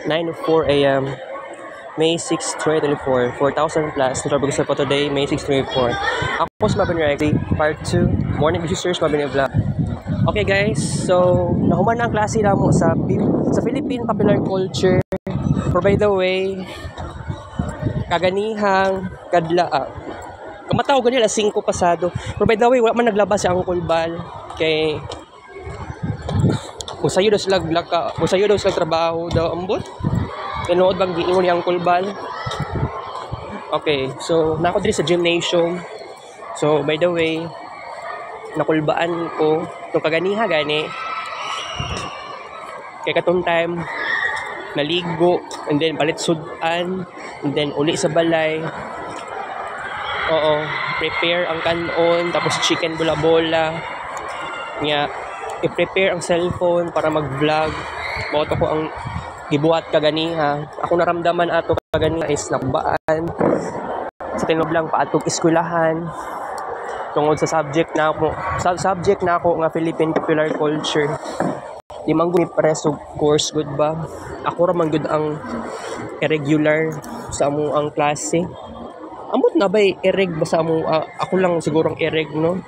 9:04 a.m. May 6, 2024. 4,000 plus. Natrabago sa po today, May 6, 2024. Ako sa Mabini Rexy, Part 2. Morning visitors, Mabini Vlog. Okay guys, so nahuman na ang klase na mo sa Philippine Popular Culture. For by the way, kaganihang kadla kamataw ganila 5 pasado. For by the way, wala man naglabas si Uncle Bal kay kung sayo daw sila glaka, kung sayo daw sila trabaho daw ambot. Tinuod bang giingon ni Uncle Bal? Okay, so nako diri sa gymnasium. So by the way, nakulbaan ko itong kaganiha gani kay katong time naligo and then palit sudan and then uli sa balay. Oo, prepare ang kanon tapos chicken bola-bola nga i-prepare ang cellphone para mag-vlog. Moto ko ang gibuhat kaganiha. Ako naramdaman ato kaganiha is nakubaan sa tinublang paatog eskwelahan tungod sa subject na ako nga Philippine Popular Culture. Di man gud preso course good ba? Ako ra man gud ang irregular sa amo ang klase. Amot na ba irreg ba sa amo? Ako lang siguro ang irreg no.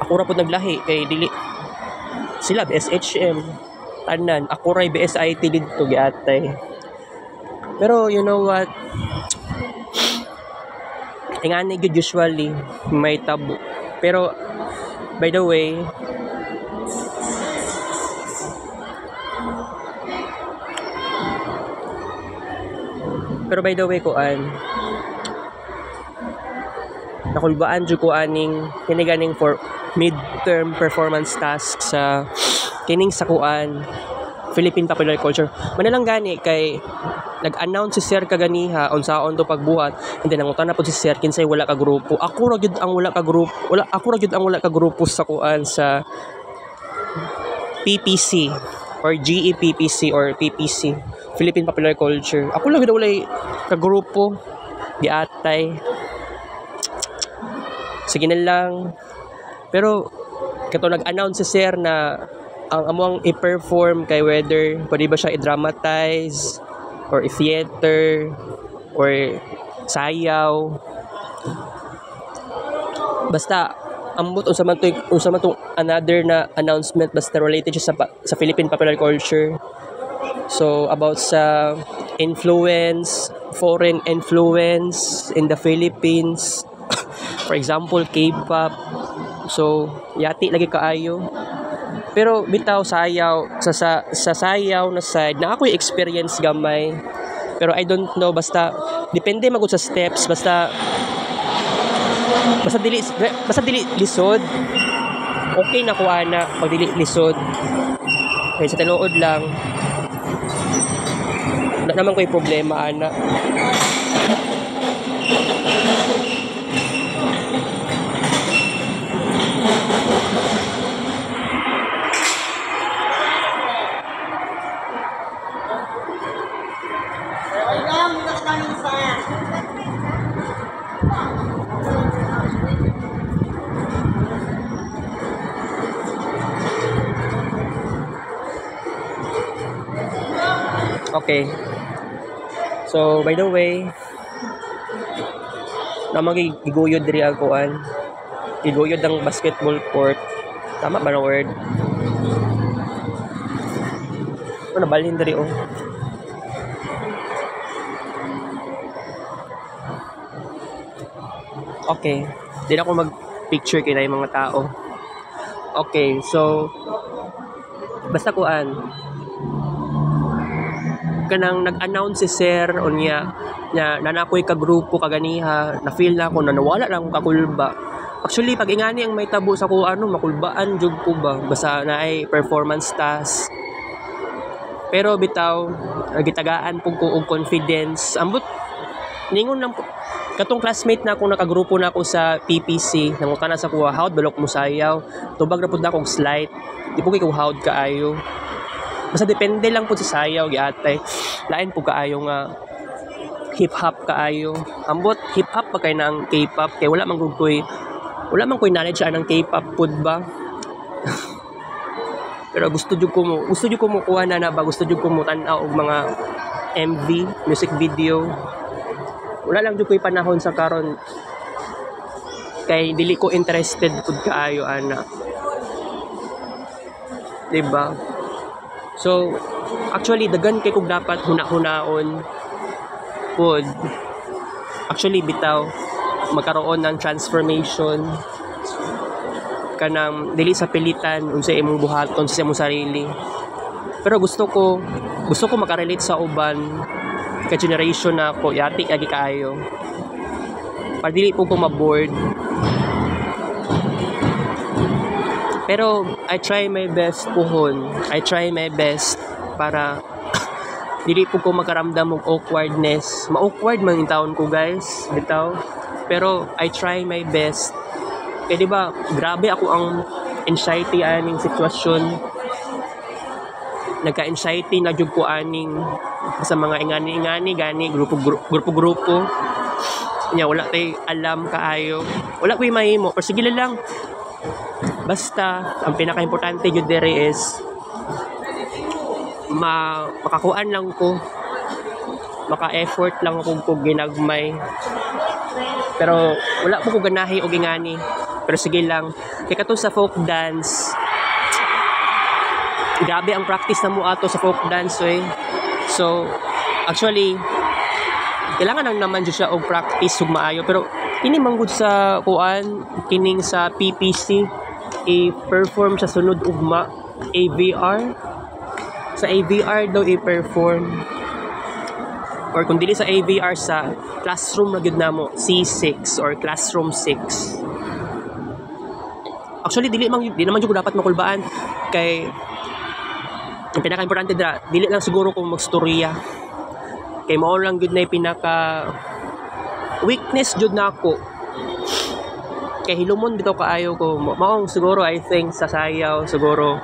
Ako ra pud naglahi kay dili sila BSHM tanan. Ako ra BSIT didto giatay. Pero you know what? Ingani gud usually may tabo. Pero by the way, kuan nakulbaan jud ko aning kiniganing for midterm performance task sa kining sa kuan Philippine Popular Culture. Manalang gani kay nag-announce si Sir kaganiha unsaon to pagbuhat and then nangutan na po si Sir kinsay wala ka grupo. Ako ra gyud ang wala ka grupo sa kuan sa PPC or GEPPC or PPC Philippine Popular Culture. Ako lang gyud wala ka grupo giatay. Sige na lang. Pero kato nag-announce si Sir na ang among i-perform kay whether pwede ba siya i-dramatize or i-theater or sayaw. Basta ambot unsa man to another na announcement basta related siya sa Philippine Popular Culture. So about sa influence, foreign influence in the Philippines. For example, K-pop. So yati lagi kaayo. Pero bitaw sayaw sa sayaw na side na ako experience gamay. Pero I don't know basta depende magud sa steps basta dili lisod. Okay na ko ana pag dili lisod. Kaya sa tinuod lang na naman ko'y problema ana. Okay. So, by the way, namang giguyod diri ang kuan. Giguyod ang basketball court. Tama ba na word? Ano balhin diri oh. Okay. Di na ako mag-picture kay yung mga tao. Okay, so basta kuan kanang nag-announce si Sir unya nya nanakoy ka grupo kaganiha na feel na ako na nawala lang kakulba. Actually pag ingani ang may tabo sa ko makulbaan jud ko ba basta naay performance task. Pero bitaw gitagaan pug ko og confidence ambot ningon lang katong classmate na ako nakagrupo na ako sa PPC nangutan na sa kuha hawd balok mo sayaw tubag ra pud na kog slide di pug ko hawd kaayo. Basta depende lang po sa sayaw giatay. Lain po kaayo nga hip hop kaayo. Ambot hip hop pa kay nang K-pop kay wala man koy knowledge anang K-pop pud ba. Pero gusto jud ko mo kuha na ba, gusto jud ko mo tan-aw og mga MV, music video. Wala lang jud ko'y panahon sa karon kay dili ko interested pud kaayo ana. Diba? So, actually daghan kay kog dapat huna-hunaon pud. Actually bitaw magkaroon ng transformation kanang dili sa pilitan unsay imong buhaton sa imong sarili. Pero gusto ko makarelate sa uban ka generation na ko yati agi kaayo. Para dili po ko ma-bored. Pero I try my best puhon. I try my best para dili po ko makaramdam og awkwardness. Ma-awkward man yung taon ko guys, bitaw. Pero I try my best. Kaya diba, grabe ako ang anxiety aning sitwasyon. Nagka-anxiety na jud ko aning sa mga ingani-ingani gani grupo. Nya wala tay alam kaayo. Wala ko'y mahimo. Pero sige lang. Basta ang pinaka-importante jud dere is makakuan lang ko. Maka-effort lang ako kung ginagmay. Pero wala po ko ganahi o ingani. Pero sige lang. Kaya katong sa folk dance, grabe ang practice na mo ato sa folk dance eh. So, actually, kailangan lang naman dyan siya og practice ug maayo. Pero kini manggod sa kuan, kining sa PPC, i-perform sa sunod ugma, AVR. Sa AVR daw i-perform. Or kung dili sa AVR, sa classroom na gyud namo, C6 or classroom 6. Actually, di naman jud dapat makulbaan kay ang pinaka-importante dira, dili lang siguro kung magstorya. Kay mao lang jud na pinaka weakness jud nako. Kay hilumon bitaw kaayo ko. Mao siguro I think sa sayaw siguro.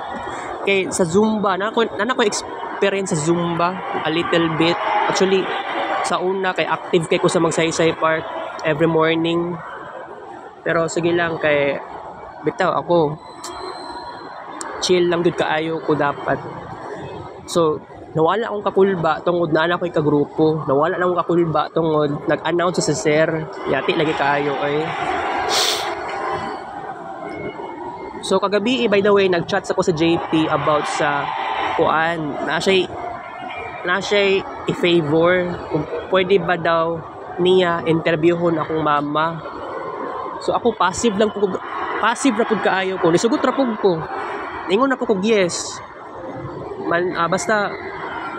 Kay sa Zumba na ko experience sa Zumba a little bit. Actually, sa una kay active kay ko sa Magsaysay Park every morning. Pero sige lang kay bitaw ako chill lang jud kaayo ko dapat. So, nawala akong kakulba tungod na anak ko'y kagrupo. Nawala lang akong kakulba tungod nag-announce sa sir. Yati lagi kaayo ay. So, kagabi, by the way, nag-chat ako sa JP about sa kuan. Na siya i-favor kung pwede ba daw niya interviewon akong mama. So, ako passive na pud kaayo ko. Nisugot ra pud ko. Ingon na po kog yes. Basta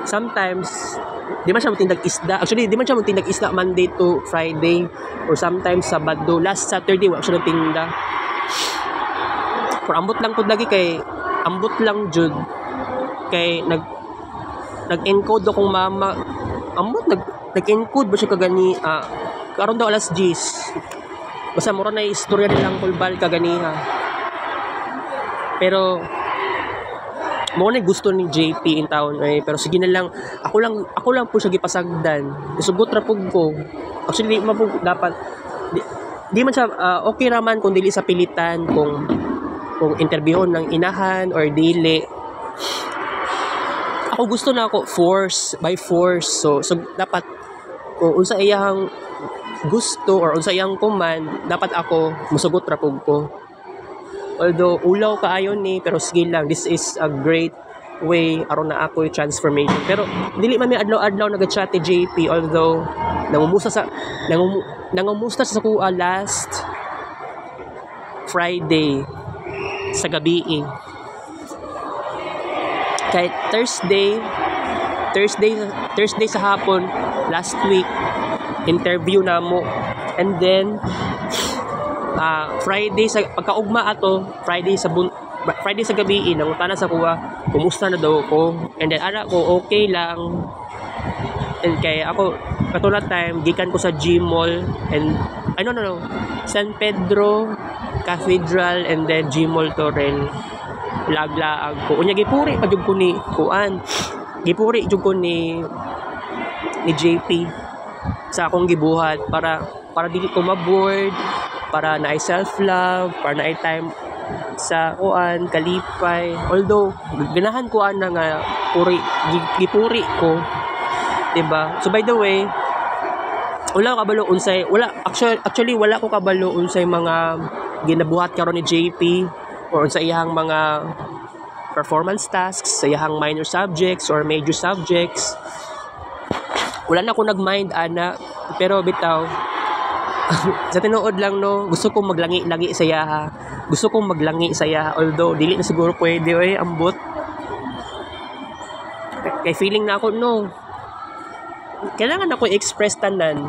sometimes di man siya motindag isda. Actually, di man siya motindag isda Monday to Friday or sometimes Sabado. Last Saturday wala siya nagtinda. Pero ambot lang pud lagi kay ambot lang jud kay nag-encode akong mama. Ambot nag-encode ba siya kagani karon daw alas 10. Basta mura na istorya nilang kulbal kaganiha. Pero mo na gusto ni JP in town eh. Pero sige na lang, ako lang po siya gipasagdan. Isugot ra pug ko. Actually di man po dapat di man siya okay raman kung dili sa pilitan kung interviewon ng inahan or dili. Ako gusto na ako by force. So dapat kung unsa iyang gusto or unsa iyang command, dapat ako musugot ra pug ko. Although ulaw kaayo ni, pero sige lang, this is a great way aron na ako transformation. Pero dili man mi adlaw-adlaw nag-chat ni JP, although nangumusta sa kuha last Friday sa gabi. Kay Thursday sa hapon last week interview na mo, and then Friday sa pagkaugma ato, Friday sa gabi nangutana sa kuha kumusta na daw ko, and then ana ko okay lang. And kay ako katulad time gikan ko sa Gmall and San Pedro Cathedral and then Gmall Torrel laglaag ko unya gipuri pa jud ko ni kuan, gipuri jud ko ni JP sa akong gibuhat para dili ko ma-bored, para na self-love, para na time sa kuan kalipay. Although ganahan ko ana nga gipuri ko, diba? So by the way, wala ko kabalo unsay actually wala ko kabalo unsay mga ginabuhat karon ni JP or sa iyang mga performance tasks, sa iyang minor subjects or major subjects. Wala na ako nag-mind ana, pero bitaw sa tinuod lang no, gusto kong maglangi-langi sa yaha. Gusto kong maglangi sa yaha, although dili na siguro pwede ambot. Kay feeling na ako no, kailangan ako i-express tanan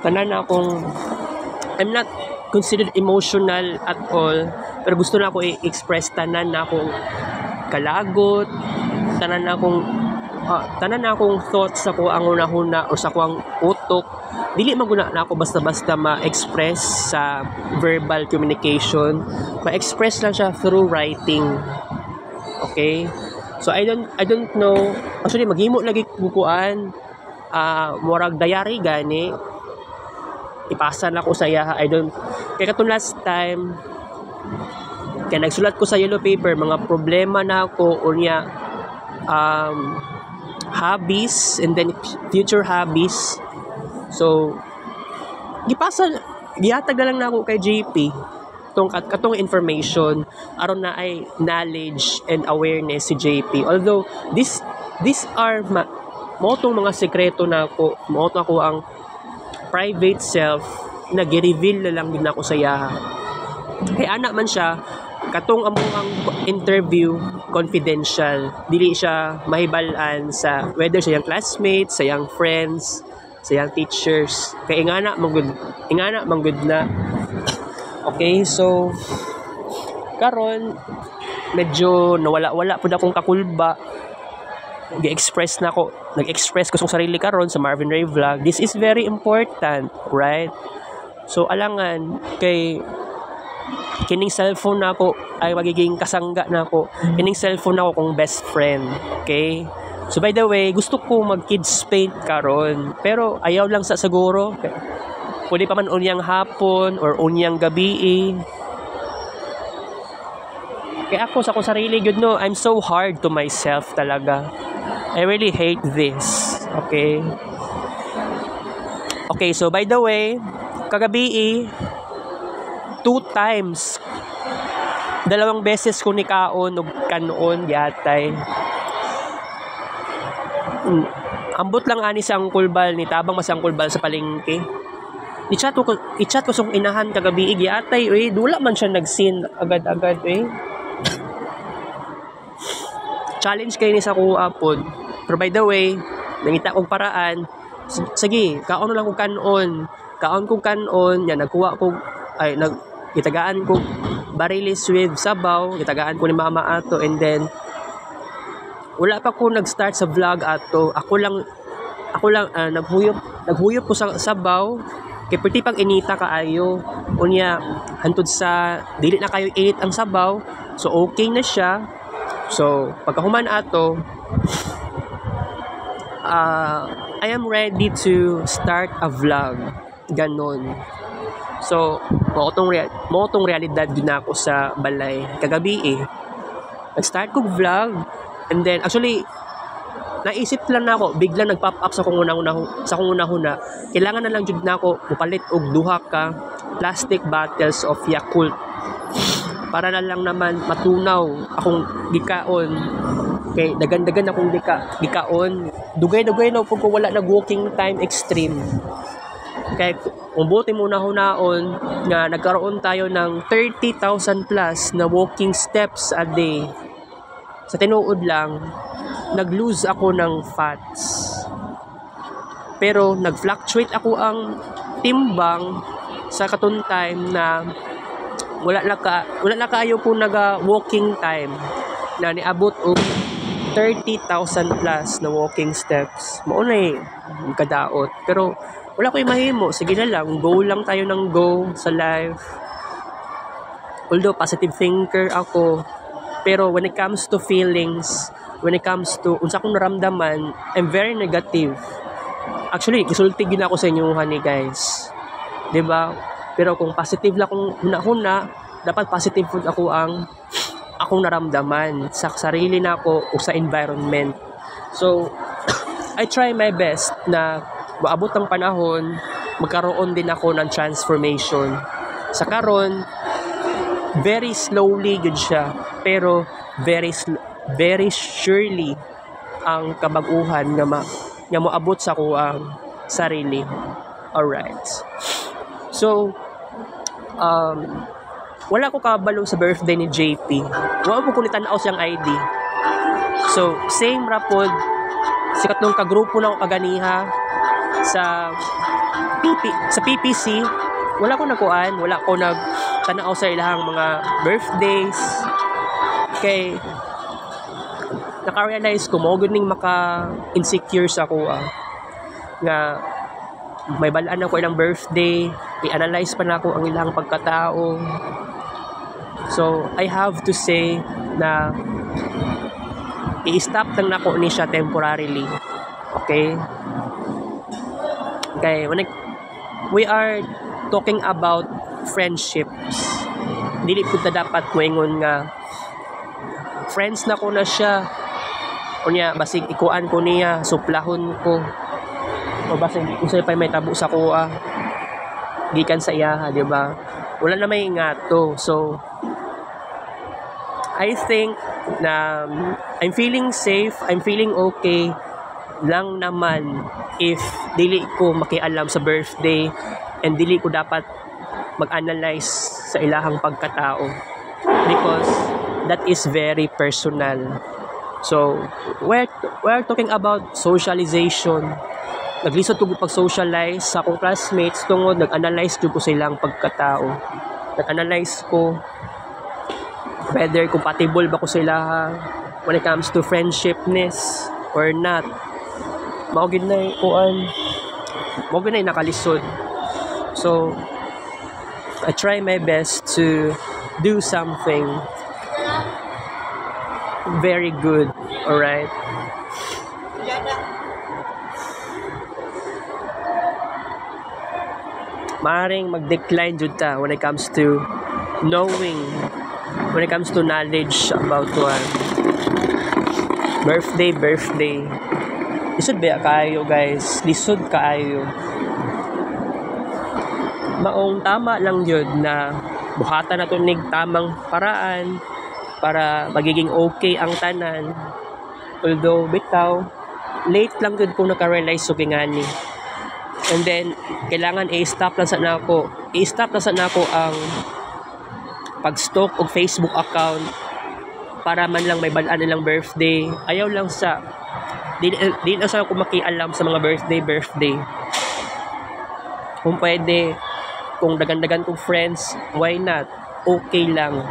akong I'm not considered emotional at all, pero gusto na ako i-express tanan na akong kalagot, tanan na akong thoughts ako ang una-huna o sa akong utok. Dili maguna na ako basta-basta ma-express sa verbal communication, ma-express lang siya through writing. Okay, so I don't know, actually maghimo lagi bukuan murag diary gani, ipasa na ko sa iya. Kaya katong last time kaya nagsulat ko sa yellow paper mga problema na ako unya, hobbies and then future hobbies. So gihatag na lang na ako kay JP katong information aron na ay knowledge and awareness si JP. Although these are motong mga sekreto na ako ang private self na gi-reveal na lang din ako sa iya. Kay ana man siya katong ang interview confidential, dili siya mahibal-an sa whether sa iyang classmates, sa iyang friends, sa iyang teachers. Kay ingana manggod na. Okay, so karon medyo nawala-wala pud akong kakulba. Nag-express ko sa sarili karon sa Marvin Ray Vlog. This is very important, right? So alangan kay kining cellphone na ako ay magiging kasangga na ako. Kining cellphone na ako kong best friend. Okay? So by the way, gusto ko mag-kids paint karon, pero ayaw lang sa siguro. Pwede pa man unyang hapon or unyang gabi. Kaya ako sa akong sarili, no, I'm so hard to myself talaga. I really hate this. Okay? Okay, so by the way, kagabi 2 times, 2 beses ko ni kaon ug kanon yatay. Ambot lang ani sa angkulbal ni tabang masangkulbal sa palengke. I-chat ko sung inahan kagabi yatay dula man siya nag-sin agad-agad Challenge kayo ni sa kuha pod. Pero by the way, nangita kong paraan. Sige, kaon lang kong kanon. Kaon kong kanon, yan nagkuha ko itagaan ko barilis with sabaw, itagaan ko ni mama ato, and then wala pa ko nag-start sa vlog ato. Ako lang naghuyop ko sa sabaw. Kay pwede pang inita kaayo. Unya hantod sa dili na kayo init ang sabaw. So okay na siya. So pagkahuman ato, I am ready to start a vlog. Ganon. So motong realidad din ako sa balay kagabi nag-start ko vlog, and then actually naisip lang na ako, biglang nag-pop up sa kung una-huna. Kailangan na lang jud na ako mupalit og 2 ka plastic bottles of Yakult para na lang naman matunaw akong gikaon. Kay dagan-dagan akong gikaon. Dugay-dugay na pud ko wala nag-walking time extreme. Kay kung buti muna hunaon nga nagkaroon tayo ng 30,000 plus na walking steps a day. Sa tinuod lang, nag-lose ako ng fats. Pero nag-fluctuate ako ang timbang sa katong time na wala na kayo po naga-walking time na niabot og 30,000 plus na walking steps. Mao na kadaot. Pero wala ko mahimo. Sige na lang, go lang tayo ng go sa life. Although positive thinker ako, pero when it comes to feelings, when it comes to unsa akong naramdaman, I'm very negative. Actually, gisulti gid ako sa inyo honey guys. 'Di ba? Pero kung positive lang akong huna-huna, dapat positive food ako ang akong naramdaman sa sarili na ako o sa environment. So, I try my best na maabot ang panahon, magkaroon din ako ng transformation. Sa karon, very slowly good siya, pero very surely ang kabag-uhan nga moabot sa ko ang sarili. Alright. So, wala ko kabalo sa birthday ni JP. Wala ko tanaw siyang ID. So, same rapod sikat nung kagrupo na ako kaganiha sa PPC. Wala ko nakuan, wala ko nagtanaw sa ilahang mga birthdays. Kay naka-realize ko mo guning maka-insecure sa ako nga may balaan ako ilang birthday, i-analyze pa na ako ang ilang pagkatao. So, I have to say na i-stop lang na ko ni siya temporarily. Okay? Okay, when we are talking about friendships, dili po ta dapat moingon nga friends na ko na siya. Unya, basig ikuan ko niya, suplahon ko. O basig usay pa may tabo sa kuha. Gikan sa iya, di ba? Wala na may ingato. So, I think na I'm feeling safe, I'm feeling okay lang naman if dili ko makialam sa birthday and dili ko dapat mag-analyze sa ilahang pagkatao because that is very personal. So, we're talking about socialization. Naglisod ko pag-socialize sa akong classmates tungod nag-analyze ko silang pagkatao. Nag-analyze ko whether compatible ba ko sila when it comes to friendshipness or not. Maugid na nakalisod. So, I try my best to do something very good, alright? Maaring mag-decline jud ta when it comes to knowing, when it comes to knowledge about one. Birthday. Lisod ba kayo, guys? Lisod kaayo. Maong tama lang yun na buhatan na tunig tamang paraan para magiging okay ang tanan. Although, bitaw, late lang yun kung naka-realize so gingani. And then, kailangan i-stop lang sa nako ang pag-stalk og Facebook account para man lang may balaan nilang birthday. Ayaw lang sa di na sa ako makialam sa mga birthday. Kung pwede, kung dagan-dagan kong friends, why not? Okay lang.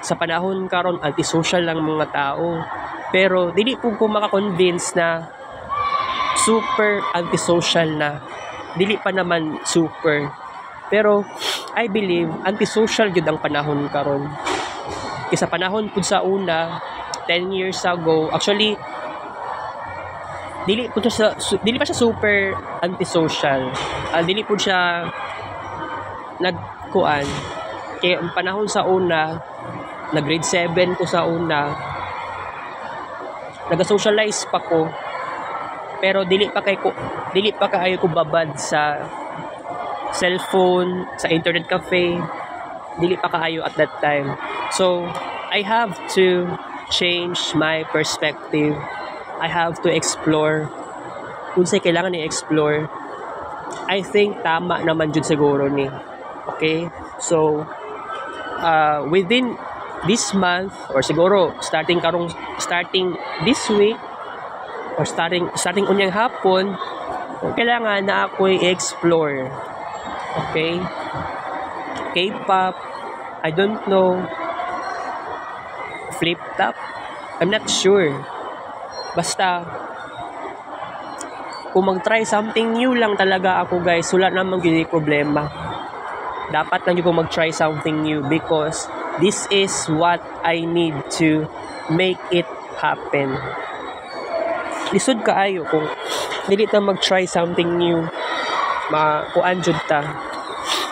Sa panahon karon antisocial lang mga tao. Pero dili po ko maka-convince na super antisocial na. Dili pa naman super. Pero I believe antisocial gyud ang panahon karon. Kasi sa panahon pud sa una 10 years ago, actually dili pa siya super antisocial. Dili po siya nagkuan. Kaya ang panahon sa una, grade 7 ko sa una, naga-socialize pa ko. Pero dili pa kayo ko babad sa cellphone, sa internet cafe. Dili pa kaayo at that time. So, I have to change my perspective. I have to explore. Kung sa'y kailangan i-explore, I think tama naman dyan siguro ni. Okay? So, within this month, or siguro starting this week, or starting unyang hapon, kailangan na ako'y i-explore. Okay? K-pop, I don't know, flip-top, I'm not sure. Basta, kung mag-try something new lang talaga ako, guys, wala namang gini problema. Dapat lang yung mag-try something new because this is what I need to make it happen. Lisod kaayo kung dili ta mag-try something new, kuan jud ta,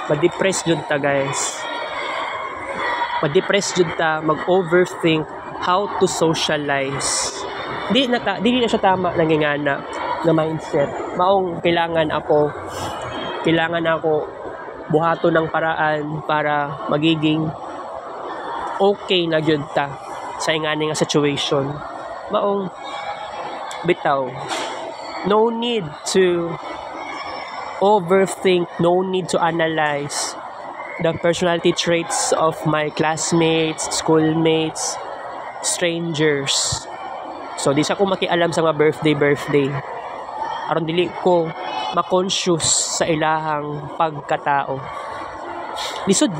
ma-depress jud ta, guys. ma-depress jud ta, mag-overthink how to socialize. Di na siya tama nangingana na mindset. Maong kailangan ako buhaton ng paraan para magiging okay na gyud ta sa ingani nga situation. Maong bitaw, no need to overthink, no need to analyze the personality traits of my classmates, schoolmates, strangers. So di sa ko makialam sa mga birthday aron dili ko ma-conscious sa ilahang pagkatao. Lisod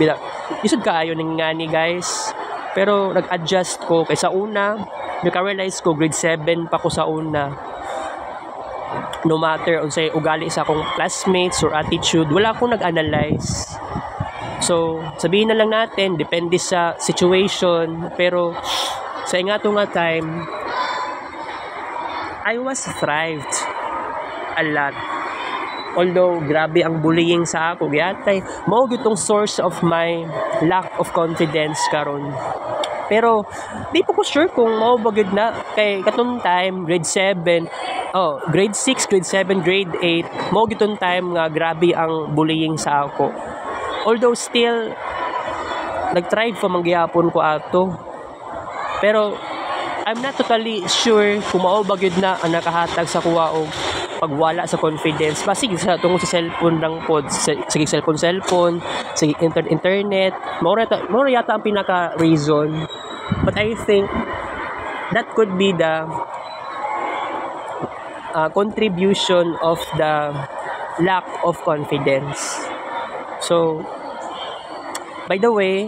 kaayo ning ngani guys, pero nag-adjust ko kay sa una naka-realize ko grade 7 pa ko sa una, no matter unsay ugali sa akong classmates or attitude, wala akong nag-analyze. So sabihin na lang natin depende sa situation, pero sa ingato nga time I was thrived a lot. Although grabe ang bullying sa ako, gayatay mao gyud tong source of my lack of confidence karon. Pero di po ko sure kung mao ba gyud na kay katong time grade 7, grade 6, grade 7, grade 8, mao gyud tong time nga grabe ang bullying sa ako. Although still nag-try pa manggihapon ko ato. Pero I'm not totally sure kung mao ba gyud na ang nakahatag sa kuha og pagwala sa confidence. Basig sa tungod sa cellphone lang pod, sige cellphone, sige internet. Mao yata ang pinaka reason. But I think that could be the contribution of the lack of confidence. So by the way,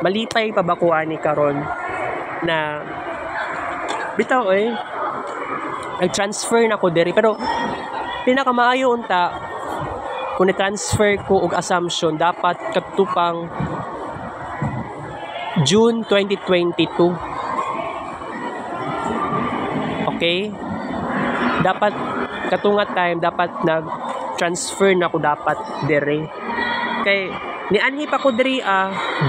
malipay pa ba ko ani karon na bitaw nag-transfer na ko diri, pero pinakamaayo unta kung i-transfer ko og assumption dapat katupang June 2022. Okay? Dapat katunga time dapat nag-transfer na ko dapat diri. Kay nianhi pa ko diri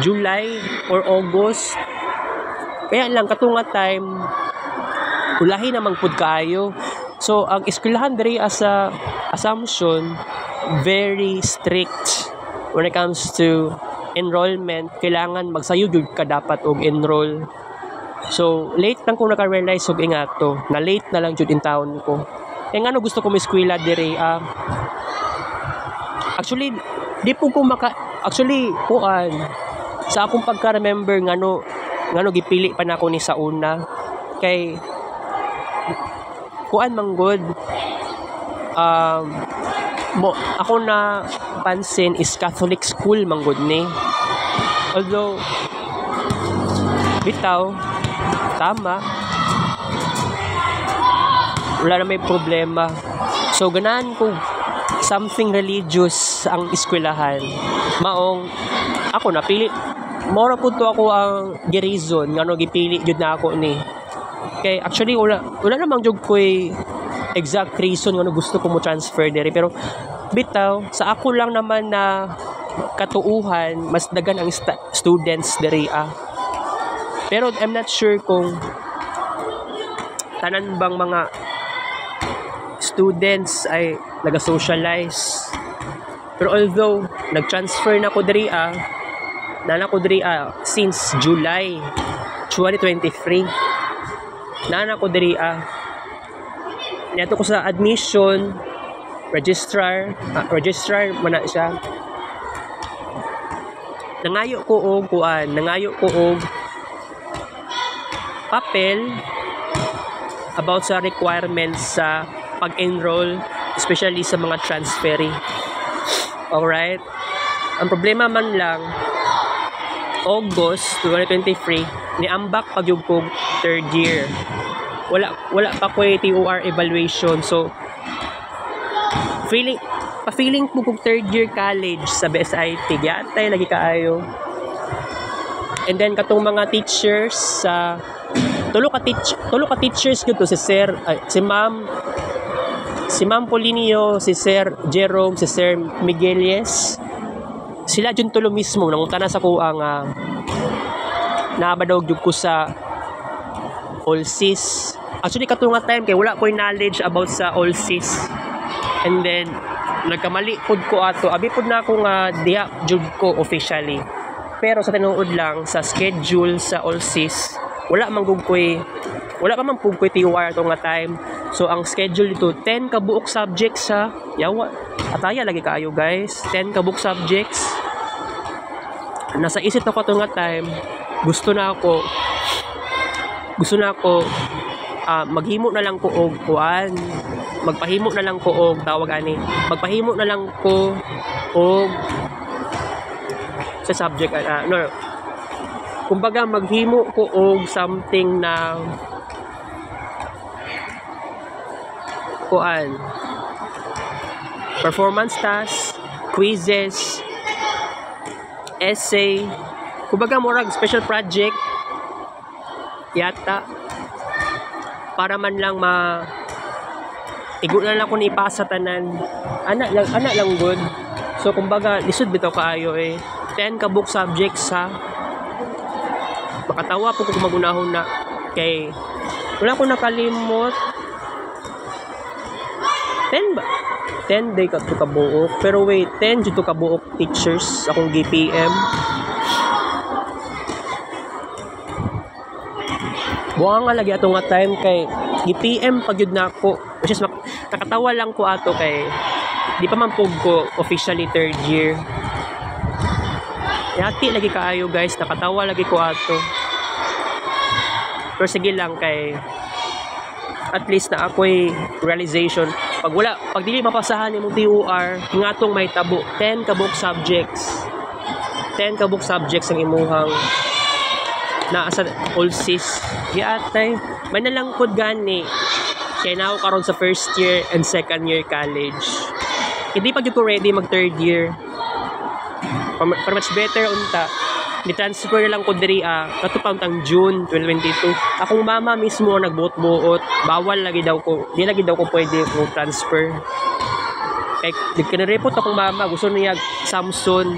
July or August. Kaya lang katunga time ulahi namang pud kaayo. So ang eskwelahan diri as a assumption very strict when it comes to enrollment. Kailangan magsayo jud ka dapat og enroll. So late lang ko naka-realize og ingato na late na lang jud in town ko. Kaya ngano gusto ko eskwela diri actually di po ko kuan sa akong pagka-remember ngano gipili pa nako ni sa una kay kuan manggod ako na pansin is Catholic school manggod ni, although bitaw tama wala na may problema. So ganahan ko something religious ang eskwelahan. Maong ako napili mora pud to ako ang reason ngano gipili jud na ako ni. Kay actually wala namang jud ko'y exact reason ngano gusto ko mo transfer diri, pero bitaw sa ako lang naman na katuuhan mas dagan ang students diri Pero I'm not sure kung tanan bang mga students ay naga-socialize. Pero although nag-transfer na ko diri since July 2023. Nana ko diri niadto ko sa admission registrar man na siya. Nangayo ko og papel about sa requirements sa pag-enroll, especially sa mga transferee. Alright? Ang problema man lang, August 2023, niambak pagyug ko third year. Wala pa ko TOR evaluation. So feeling ko kung third year college sa BSIT yatay lagi kaayo. And then katong mga teachers sa tulo ka teachers gyud to si Ma'am Polinio, si Sir Jerome, si Sir Migueles. sila jud tulo mismo nangunta na sa kuha nga naabadaw jud ko sa Allsys. Actually kato nga time kay wala ko knowledge about sa Allsys. And then nagkamali pud ko ato. Abi pud na ako nga diha jud ko officially. Pero sa tinuod lang sa schedule sa Allsys, wala man gud koy wala pa man pud koy TOR ato nga time. So ang schedule dito 10 ka buok subjects sa yawa. Ataya lagi kaayo guys. 10 ka buok subjects. Nasa isip ako ato nga time, gusto na ako maghimo na lang ko og kuan. Magpahimo na lang ko og tawag ani. Magpahimo na lang ko og sa subject no. Kumbaga maghimo ko og something na kuan. Performance task, quizzes, essay. Kumbaga murag special project yata para man lang igo na lang ko ni ipasa tanan ana lang good. So kumbaga lisod bitaw kaayo 10 ka book subjects ha. Makatawa po kung magunahon na kay wala ko nakalimot 10 ba 10 day ka to kabuok pero wait 10 jud to kabuok teachers akong GPM. Buang nga lagi ato nga time kay GPM pagyud na ako. Which is nakatawa lang ko ato kay di pa man pug ko officially 3rd year. Yati lagi kaayo guys, nakatawa lagi ko ato. Pero sige lang kay at least na ako'y realization. Pag dili mapasahan imong TOR, ngatong may tabo 10 ka book subjects. 10 ka book subjects ang imuhang na sa Allsys. Yatay, may nalangkod gani. Kaya na ako karon sa 1st year and 2nd year college. Hindi pa ko ready mag 3rd year. For much better unta. Ni-transfer na lang ko diri katupang tang June 2022. Akong mama mismo nagbuot-buot. Bawal lagi daw ko. Di lagi daw ko pwede ko transfer. Kay kinareport akong mama. Gusto niya Samsung.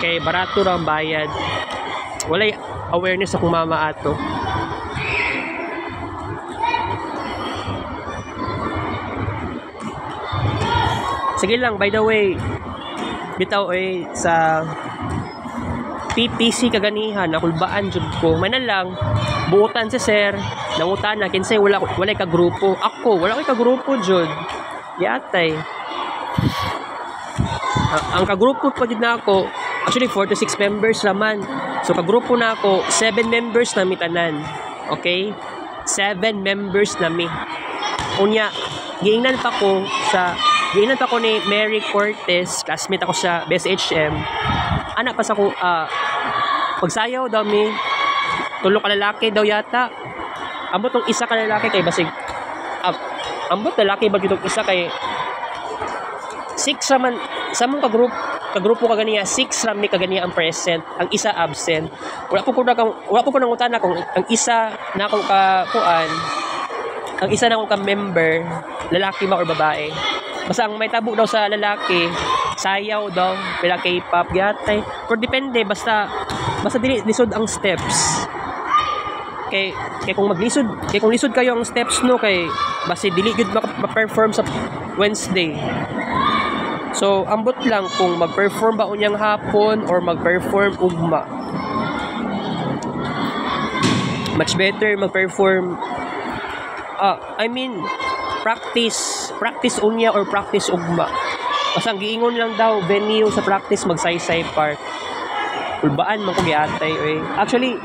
Kay barato ra ang bayad. Walay awareness akong mama ato. Sige lang, by the way, bitaw sa PPC kaganihan, nakulbaan jud ko. May na lang, buutan si sir, nangutan na, kinsay wala ka grupo. Ako, wala ko ka grupo jud. Yatay. Ang kagrupo pa jud na ako, actually 4 to 6 members naman. So kagrupo na ako, 7 members na mi tanan. Okay? 7 members na mi. Unya, giingnan pa ko ni Mary Cortez, classmate ako sa BSHM. Anak pa sa ko, pagsayaw daw mi, tulo ka lalaki daw yata. Ambot tong isa ka lalaki kay basig. Ambot lalaki ba itong isa kay 6 raman, sa mong kagrupo kaganiya, 6 rami kaganiya ang present, ang isa absent. Wala ko nangutan na kung ang isa na akong kakuan, ang isa na akong ka-member, lalaki ba or babae. Basta ang may tabo daw sa lalaki, sayaw daw, pila K-pop, yatay. Pero depende, basta dili lisod ang steps. Kay kung lisod kayo ang steps no, kay basta dili gud ma-perform sa Wednesday. So, ambot lang kung mag-perform ba unyang hapon or mag-perform ugma. Much better mag-perform practice unya or practice ugma. Basta ang giingon lang daw venue sa practice Magsaysay Park. Ulbaan man ko giatay Actually,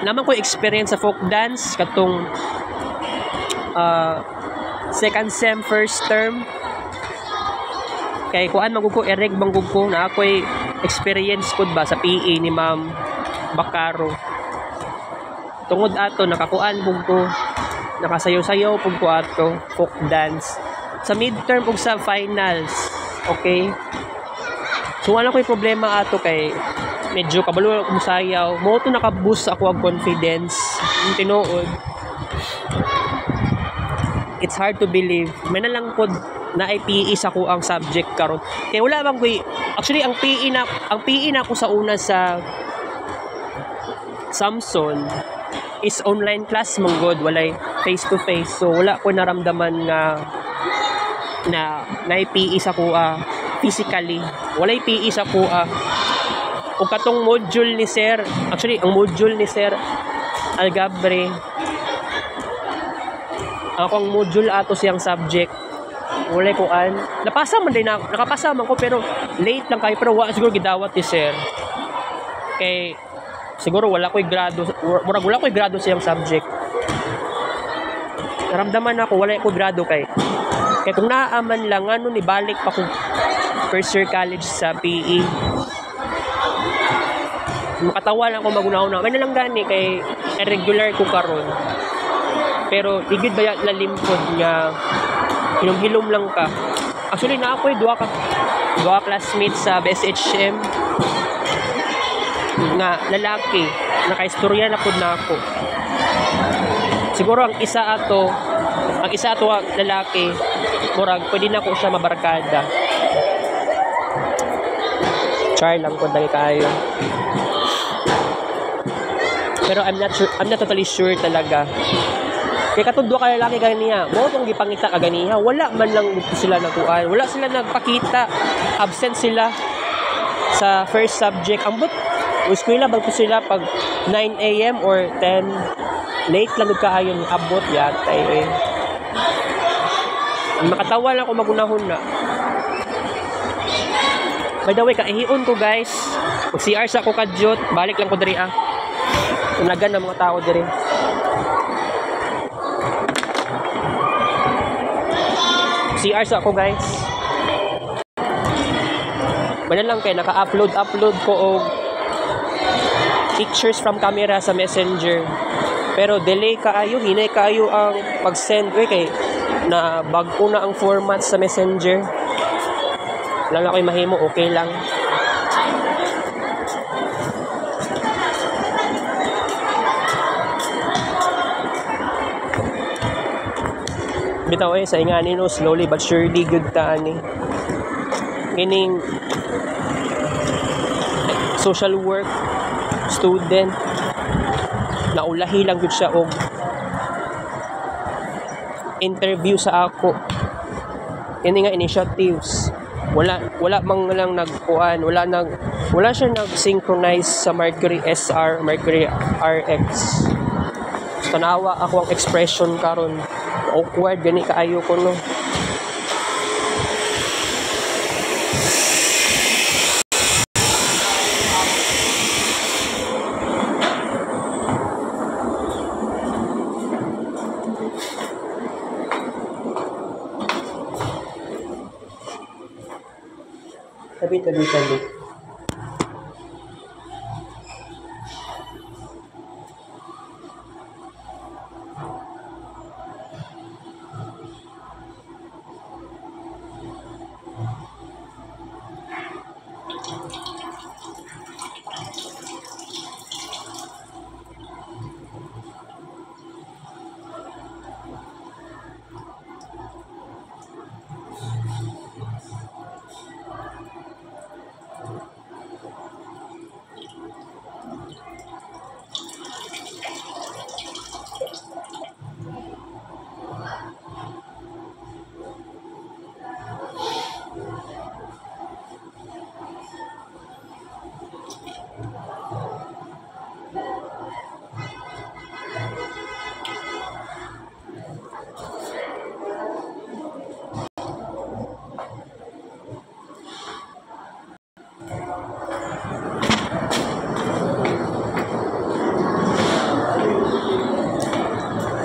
naman ko experience sa folk dance katong second sem first term. Kay kuan magug ko ereg manggug ko na ako'y experience pud ba sa PE ni Ma'am Bacaro. Tungod ato nakakuan pug ko, nakasayaw-sayaw pug ko ato folk dance sa midterm ug sa finals. Okay? So wala ko'y problema ato kay medyo kabalo ako musayaw. Mo to nakaboost ako ang confidence. Yung tinuod. It's hard to believe. May nalangkod na ay PE sa ko ang subject karon. Kaya wala bang koy actually ang PE na ko sa una sa Samson is online class manggod, walay face to face. So wala ko naramdaman nga na PE sa ko physically. Walay PE sa ko o katong module ni Sir, actually ang module ni Sir Algabre, akong module ato siyang subject, walay ko napasa man din ako, nakapasa man ko pero late lang kayo, pero wala siguro gidawat ni Sir kay siguro wala ko'y grado, wala ko'y grado siyang subject. Naramdaman ako wala ko grado kay kung naaman lang ni balik pa ko first year college sa PE. Makatawa lang ako magunahon na. May nalang gani kay irregular ko karon. Pero digid ba na limpod nga hilom-hilom lang ka. Actually na ako duha classmates sa BSHM nga lalaki, nakaistorya na pud na ako. Siguro ang isa ato lalaki, murag pwede na ko siya mabarkada. Char lang pud lagi kayo. Pero I'm not totally sure talaga. Kaya katudwa ka lalaki ganiya, mo itong gipangita ka ganiya, wala man lang sila nakuan, wala sila nagpakita, absent sila sa first subject. Ambot, eskwela ba sila pag 9 a.m. or 10, late lang kaayon abot yatay Makatawa lang ako magunahon na. By the way, kaihion ko guys, mag-CR sa ako kadyot, balik lang ko diri Tunagan ng mga tao diri. CR sa ako guys. Banan lang kay naka-upload ko og pictures from camera sa Messenger. Pero delay kaayo, hinay kaayo ang pag-send kay na bag-o na ang format sa Messenger. Wala na ko'y mahimo, okay lang. Bitaw sa ingani no, slowly but surely good ta ani. Meaning social work student naulahi lang gud siya og interview sa ako. Ini nga initiatives. Wala mang lang nagkuan, wala siya nag-synchronize sa Mercury SR, Mercury RX. Tanawa ako ang expression karon. Awkward gani kaayo ko no. Tabi.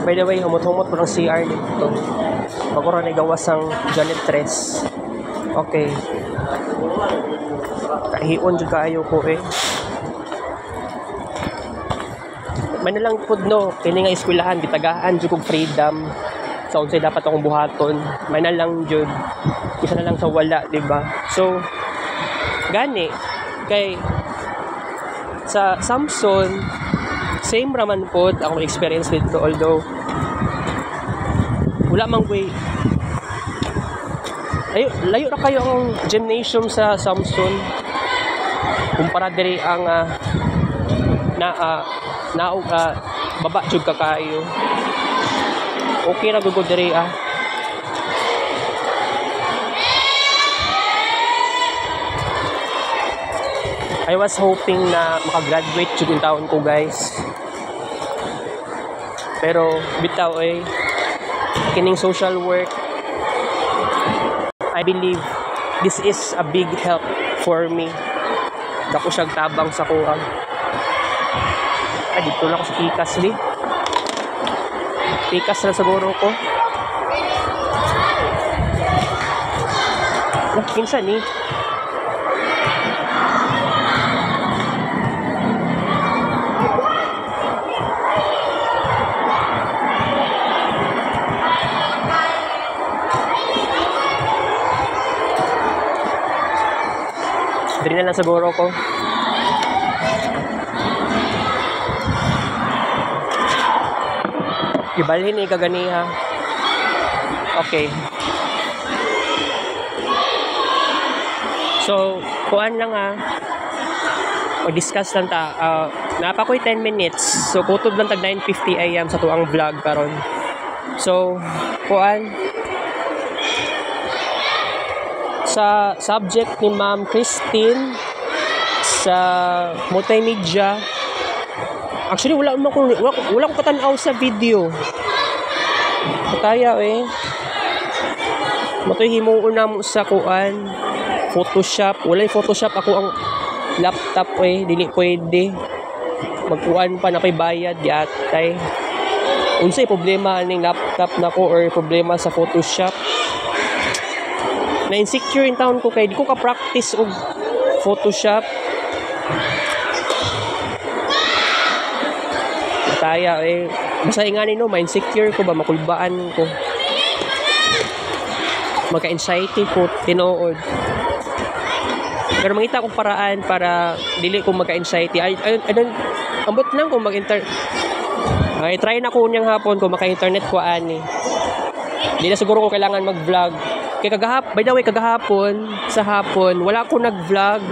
By the way, humot-humot po ng CR nito. Pagkura na gawas ang janitress. Okay. Kahion dyan kaayo ko May nalang po no, kini nga eskwelahan, gitagaan dyan kong freedom. Sa unsay dapat akong buhaton. May nalang dyan. Isa na lang sa wala, diba? So, gani. Kay, sa Samson, same raman po akong experience dito, although wala mang way Layo na kayo ang gymnasium sa Samson. Kumpara diri ang baba jud ka kayo. Okay ra gud diri I was hoping na makagraduate jud yung taon ko, guys. Pero bitaw kining social work, I believe this is a big help for me. Dako siyang tabang sa kuang. Dito na ako sa Pikas di. Pikas na siguro ko. Kinsa ni? Diri na lang siguro ko. Ibalhin kaganiha. Okay. So, kuan lang o discuss lang ta. Napakoy 10 minutes. So, kutob lang tag 9:50 AM sa tuang vlog karon. So, kuan sa subject ni Ma'am Christine sa multimedia. Actually, wala ko katanaw sa video. Kaya matoy himuon na mo sa kuan Photoshop. Walay Photoshop ako ang laptop dili pwede. Magkuan pa na kay bayad di atay. Unsay problema ning laptop nako or problema sa Photoshop? Na insecure in town ko kay di ko ka practice og Photoshop. Kaya basta ingani no, ma-insecure ko ba, makulbaan ko, magka-anxiety ko tinuod. Pero mangita kong paraan para dili ko magka-anxiety. I don't ambot nang kung try na ko niyang hapon kung maka-internet ko ani. Di na siguro ko kailangan mag-vlog. Kay by the way, kagahapon sa hapon wala ko nag-vlog.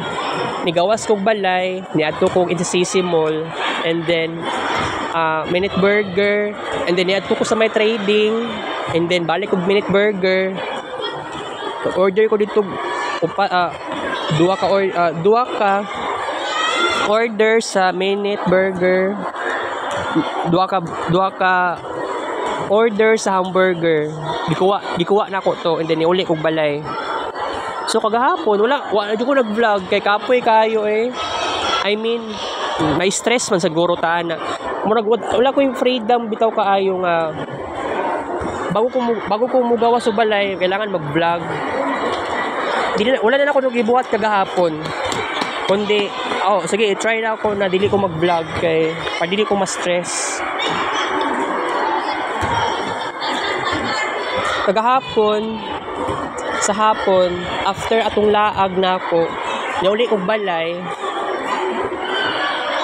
Nigawas kog balay, niadto kog Sisi Mall, and then Minute Burger, and then niadto ko sa may trading, and then balik kog Minute Burger. Order ko dito duha ka order sa Minute Burger, duha ka order sa hamburger. Gikuha na ko to, and then iuli kog balay. So kagahapon wala ko nag-vlog kay kapoy kayo I mean, may stress man siguro ta na. Wala ko yung freedom bitaw kaayo nga bago ko mugawa sa balay kailangan mag-vlog. Wala na ako gibuhat kagahapon. Kundi sige, try na ako na dili ko mag-vlog kay padili ko ma-stress. Kagahapon sa hapon after atong laag na ako nauli kog balay,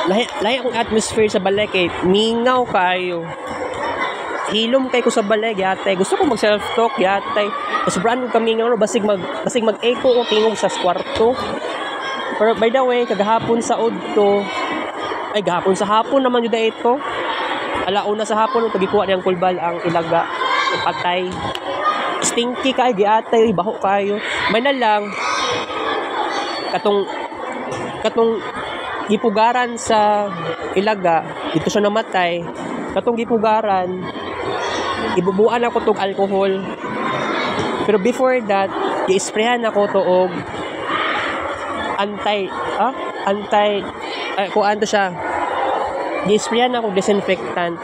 lahi akong atmosphere sa balay kay mingaw kayo, hilom kay ko sa balay yatay, gusto ko mag self talk yatay, sobrang ko kamingaw no, basig mag echo o tingog sa kwarto. Pero by the way, kagahapon sa udto gahapon sa hapon naman yun ito, alauna sa hapon pagikuha niyang kulbal ang ilaga patay, stinky kayo giatay, baho kayo. May na lang katong gipugaran sa ilaga dito siya namatay. Katong gipugaran ibubuan ako tog alcohol, pero before that gi-sprayhan ako to og kuan to siya, gi-sprayhan ako disinfectant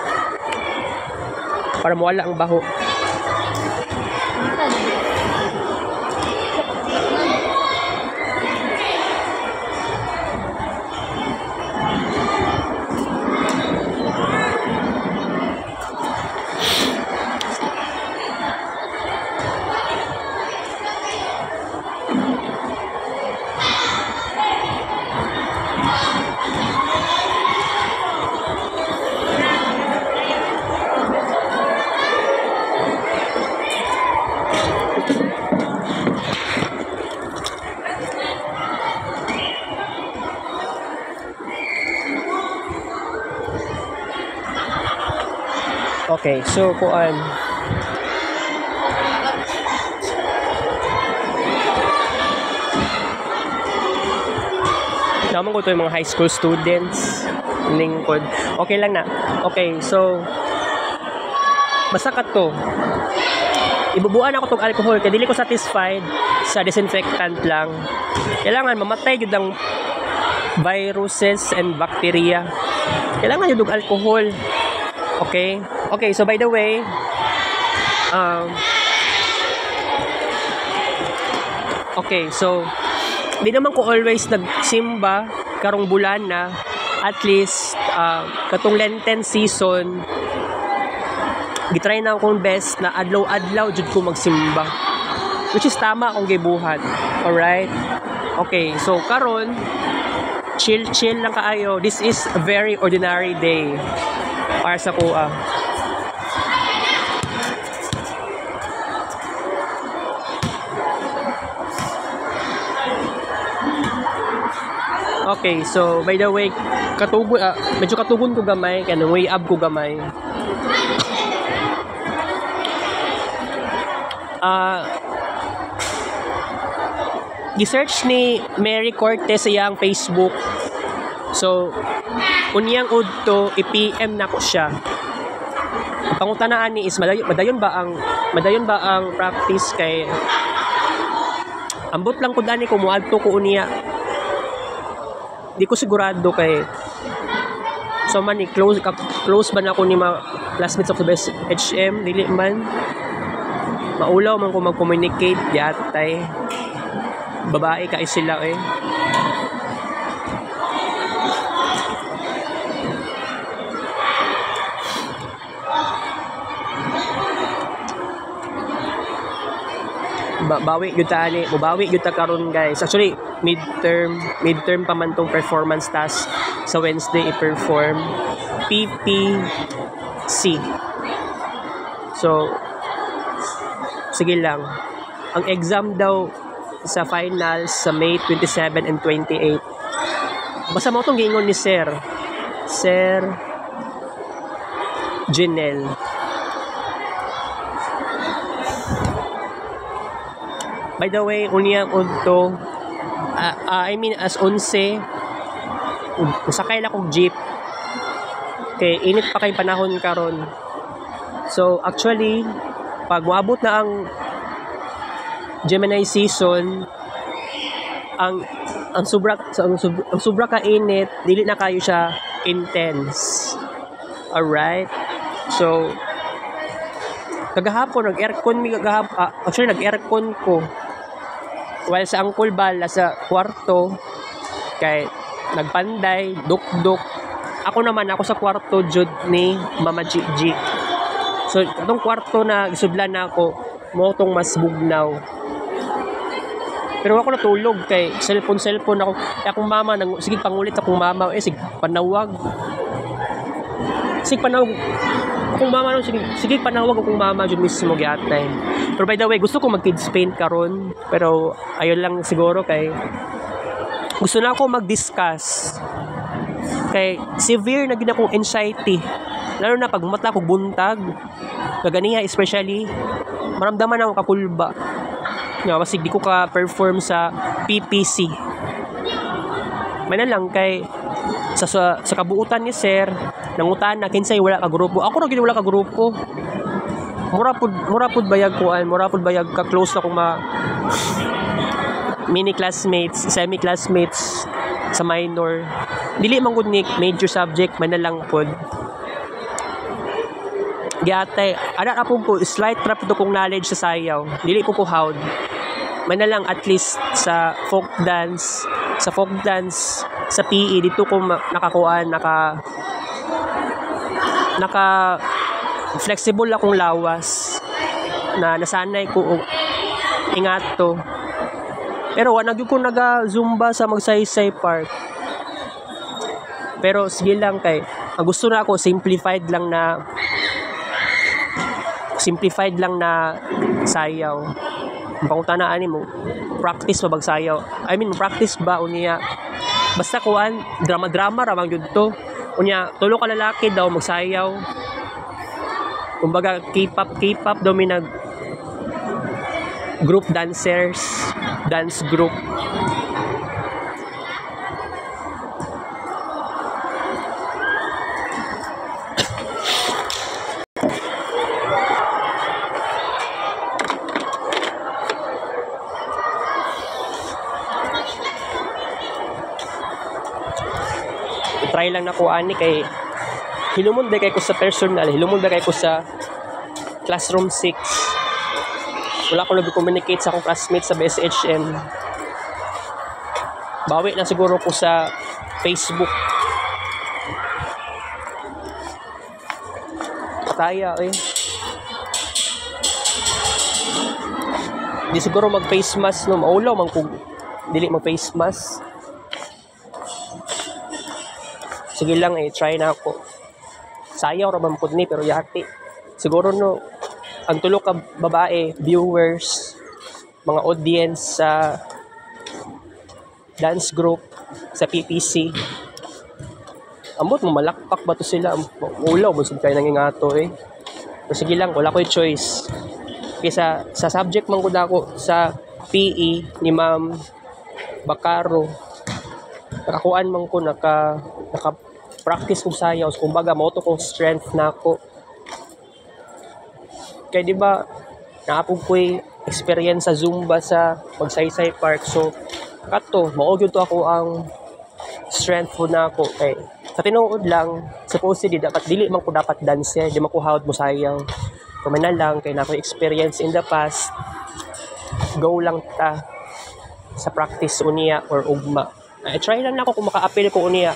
para mawala ang baho. Okay, so kuan. Naman ko to yung mga high school students. Lingkod. Okay lang na. Okay, so basta ka to. Ibubuan ako tong alcohol kaya dili ko satisfied sa disinfectant lang. Kailangan mamatay jud ang viruses and bacteria. Kailangan jud og alcohol. Okay? Okay, so by the way, okay, so di naman ko always nagsimba karong bulan na at least katong Lenten season gitry na akong best na adlaw-adlaw jud ko magsimba, which is tama akong gibuhat. Alright? Okay, so karon chill lang kaayo. This is a very ordinary day para sa kuha. Okay, so by the way, medyo katugon ko gamay, kaya nang way up ko gamay. Gi-search ni Mary Cortez sa iyang Facebook. So, unyang udto i-PM na ko siya. Ang pangutanaan ni is madayon ba ang practice kay ambot lang ko dani ko muadto ko unya. Di ko sigurado kay so man close ba na ako ni mga classmates of the best HM dili man maulaw man ko mag-communicate yatay babae kay sila eh. Bawi gyud ta ani, mubawi gyud ta karon guys. Actually, midterm pa man tong performance task sa Wednesday i-perform PPC. So sige lang. Ang exam daw sa finals sa May 27 and 28. Basta mo tong giingon ni Sir Janelle. By the way, unyang unto I mean as 11 usakay na kog jeep. Okay, init pa kay panahon karon. So actually, pag moabot na ang Gemini season, ang sobra ka init, dili na kayo siya intense. Alright? So kagahapon nag-aircon actually nag-aircon ko. While sa angkol bala sa kwarto kay nagpanday, duk-duk. Ako sa kwarto jud ni Mama Gigi. So atong kwarto na gisudlan na ako mo tong mas bugnaw. Pero ako natulog kay cellphone ako. Kaya akong mama sige pangulit akong mama sige panawag. Sige panawag akong mama sige panawag akong mama jud mismo giatay. Pero by the way, gusto ko mag-kids paint karon, pero ayun lang siguro kay gusto na ako mag-discuss kay severe na gid akong anxiety. Lalo na pag mata ko buntag, kaganiya especially maramdaman akong kakulba. Nga kasi di ko ka-perform sa PPC. May na lang kay sa kabuutan ni Sir nangutan na kinsay wala ka grupo. Ako ra gid wala ka grupo. Mura pud bayag ka close na kung mini classmates, semi classmates sa minor. Dili man gud ni major subject man na lang pud. Giatay ana apong ko slight trap to kong knowledge sa sayaw. Dili ko hawd. Man na lang at least sa folk dance, sa PE dito ko nakakuan naka flexible akong lawas na nasanay ko ingat to. Pero wala gyud ko naga-zumba sa Magsaysay Park. Pero sige lang kay ang gusto na ako simplified lang na sayaw. Pangutanaan mo practice ba bagsayaw? I mean practice ba unya basta kuan drama ra man gyud to. Unya tulo ka lalaki daw magsayaw. Kumbaga K-pop daw may nag group dancers, dance group. Try lang na ko ani kay hilumon ba kay ko sa personal, hilumon ba kay ko sa classroom 6. Wala ko nag-communicate sa akong classmates sa BSHM. Bawi na siguro ko sa Facebook. Kaya di siguro mag-face mask no, maulaw man kung dili mag-face mask. Sige lang try na ako. Sayaw ra man pud ni pero yati. Siguro no, ang tulo ka babae, viewers, mga audience sa dance group sa PPC. Ambot mo malakpak ba to sila? Ulaw mo sud kay nangingato Pero sige lang, wala ko choice. Kaya sa subject man gud ako sa PE ni Ma'am Bacaro. Nakakuan man ko naka practice kong sayaw. Kumbaga, mauto kong strength na ako. Kaya di ba, naapog ko'y experience sa Zumba sa Magsaysay Park. So, kato, maugyo to ako ang strength po na ako. Sa tinuod lang, supposedly, dapat dili man ko dapat dance di man ko hawad mo sayaw. Kumana lang, kaya na ako experience in the past, go lang ta sa practice unia or ugma. Try lang na ako kung maka-appeal ko unia.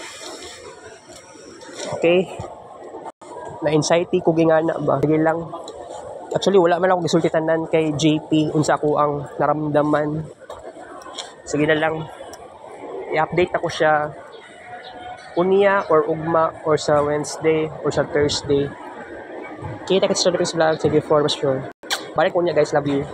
Okay? Na-anxiety ko gingana ba? Sige lang. Actually, wala man ako gisultitanan kay JP unsa ako ang naramdaman. Sige na lang. I-update ako siya unya or ugma or sa Wednesday or sa Thursday. Kita kita sa vlog. Sige for sure. Balik ko niya guys. Love you.